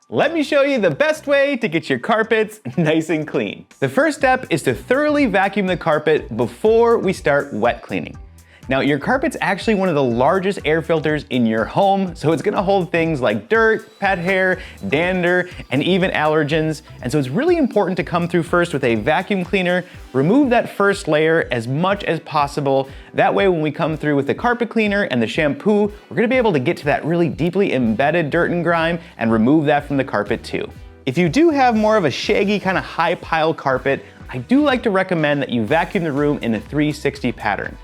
Let me show you the best way to get your carpets nice and clean. The first step is to thoroughly vacuum the carpet before we start wet cleaning. Now, your carpet's actually one of the largest air filters in your home, so it's gonna hold things like dirt, pet hair, dander, and even allergens. And so it's really important to come through first with a vacuum cleaner, remove that first layer as much as possible. That way, when we come through with the carpet cleaner and the shampoo, we're gonna be able to get to that really deeply embedded dirt and grime and remove that from the carpet too. If you do have more of a shaggy, kind of high pile carpet, I do like to recommend that you vacuum the room in a 360 pattern.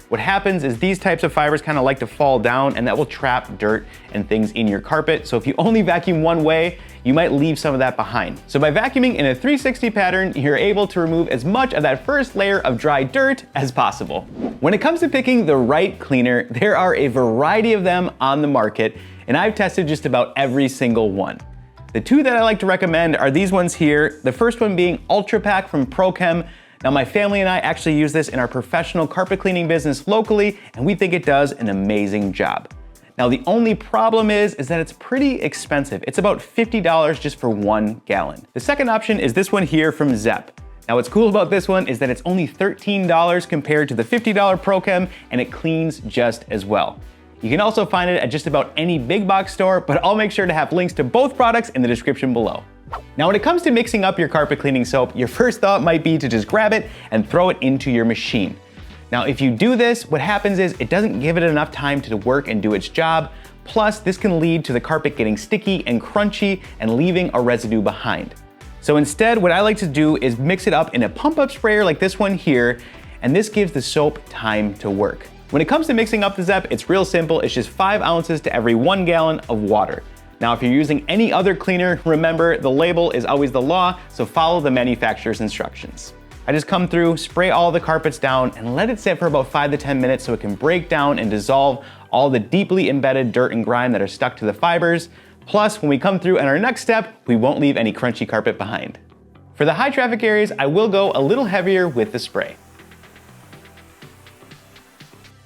What happens is these types of fibers kind of like to fall down, and that will trap dirt and things in your carpet. So if you only vacuum one way, you might leave some of that behind. So by vacuuming in a 360 pattern, you're able to remove as much of that first layer of dry dirt as possible. When it comes to picking the right cleaner, there are a variety of them on the market, and I've tested just about every single one. The two that I like to recommend are these ones here. The first one being Ultra Pack from ProChem. Now, my family and I actually use this in our professional carpet cleaning business locally, and we think it does an amazing job. Now, the only problem is that it's pretty expensive. It's about $50 just for 1 gallon. The second option is this one here from Zepp. Now, what's cool about this one is that it's only $13 compared to the $50 ProChem, and it cleans just as well. You can also find it at just about any big box store, but I'll make sure to have links to both products in the description below. Now, when it comes to mixing up your carpet cleaning soap, your first thought might be to just grab it and throw it into your machine. Now, if you do this, what happens is it doesn't give it enough time to work and do its job. Plus, this can lead to the carpet getting sticky and crunchy and leaving a residue behind. So instead, what I like to do is mix it up in a pump-up sprayer like this one here, and this gives the soap time to work. When it comes to mixing up the Zepp, it's real simple. It's just 5 ounces to every 1 gallon of water. Now, if you're using any other cleaner, remember the label is always the law, so follow the manufacturer's instructions. I just come through, spray all the carpets down, and let it sit for about 5 to 10 minutes so it can break down and dissolve all the deeply embedded dirt and grime that are stuck to the fibers. Plus, when we come through in our next step, we won't leave any crunchy carpet behind. For the high traffic areas, I will go a little heavier with the spray.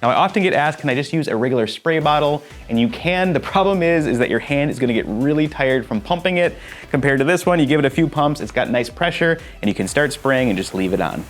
Now, I often get asked, can I just use a regular spray bottle? And you can. The problem is that your hand is gonna get really tired from pumping it. Compared to this one, you give it a few pumps, it's got nice pressure, and you can start spraying and just leave it on.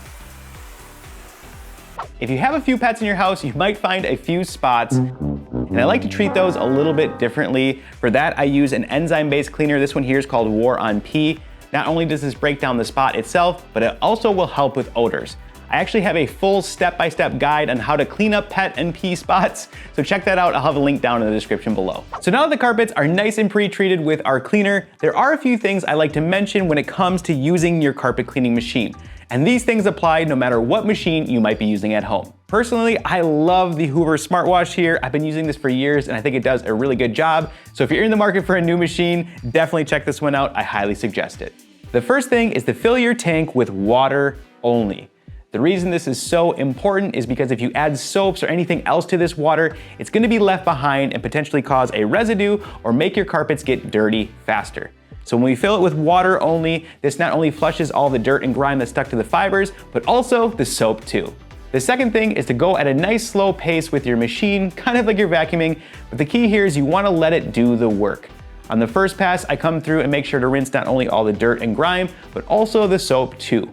If you have a few pets in your house, you might find a few spots, and I like to treat those a little bit differently. For that, I use an enzyme-based cleaner. This one here is called War on P. Not only does this break down the spot itself, but it also will help with odors. I actually have a full step-by-step guide on how to clean up pet and pee spots, so check that out. I'll have a link down in the description below. So now that the carpets are nice and pre-treated with our cleaner, there are a few things I like to mention when it comes to using your carpet cleaning machine. And these things apply no matter what machine you might be using at home. Personally, I love the Hoover Smartwash here. I've been using this for years and I think it does a really good job. So if you're in the market for a new machine, definitely check this one out. I highly suggest it. The first thing is to fill your tank with water only. The reason this is so important is because if you add soaps or anything else to this water, it's gonna be left behind and potentially cause a residue or make your carpets get dirty faster. So when we fill it with water only, this not only flushes all the dirt and grime that's stuck to the fibers, but also the soap too. The second thing is to go at a nice slow pace with your machine, kind of like you're vacuuming, but the key here is you wanna let it do the work. On the first pass, I come through and make sure to rinse not only all the dirt and grime, but also the soap too.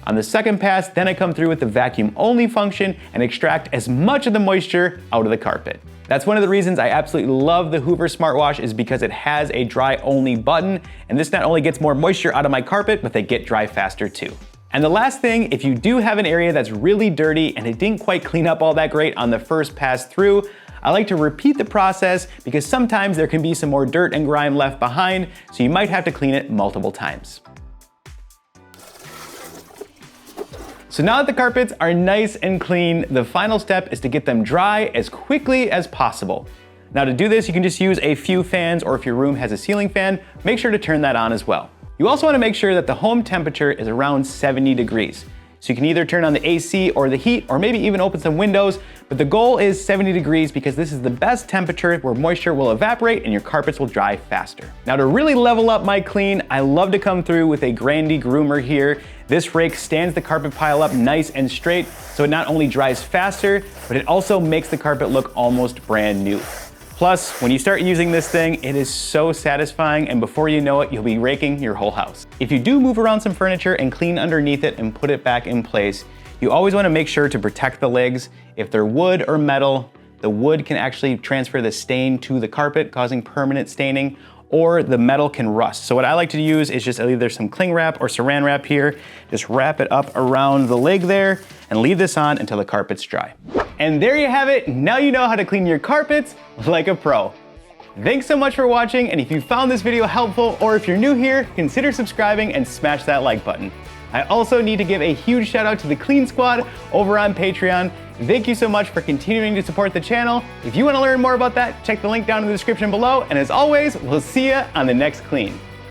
On the second pass, then I come through with the vacuum only function and extract as much of the moisture out of the carpet. That's one of the reasons I absolutely love the Hoover Smartwash is because it has a dry only button, and this not only gets more moisture out of my carpet, but they get dry faster too. And the last thing, if you do have an area that's really dirty and it didn't quite clean up all that great on the first pass through, I like to repeat the process because sometimes there can be some more dirt and grime left behind, so you might have to clean it multiple times. So now that the carpets are nice and clean, the final step is to get them dry as quickly as possible. Now to do this, you can just use a few fans, or if your room has a ceiling fan, make sure to turn that on as well. You also want to make sure that the home temperature is around 70 degrees. So you can either turn on the AC or the heat, or maybe even open some windows, but the goal is 70 degrees because this is the best temperature where moisture will evaporate and your carpets will dry faster. Now to really level up my clean, I love to come through with a Grandy groomer here. This rake stands the carpet pile up nice and straight, so it not only dries faster, but it also makes the carpet look almost brand new. Plus, when you start using this thing, it is so satisfying, and before you know it, you'll be raking your whole house. If you do move around some furniture and clean underneath it and put it back in place, you always want to make sure to protect the legs. If they're wood or metal, the wood can actually transfer the stain to the carpet, causing permanent staining, or the metal can rust. So what I like to use is just either some cling wrap or saran wrap here. Just wrap it up around the leg there and leave this on until the carpet's dry. And there you have it. Now you know how to clean your carpets like a pro. Thanks so much for watching, and if you found this video helpful, or if you're new here, consider subscribing and smash that like button. I also need to give a huge shout out to the Clean Squad over on Patreon. Thank you so much for continuing to support the channel. If you want to learn more about that, check the link down in the description below, and as always, we'll see you on the next clean.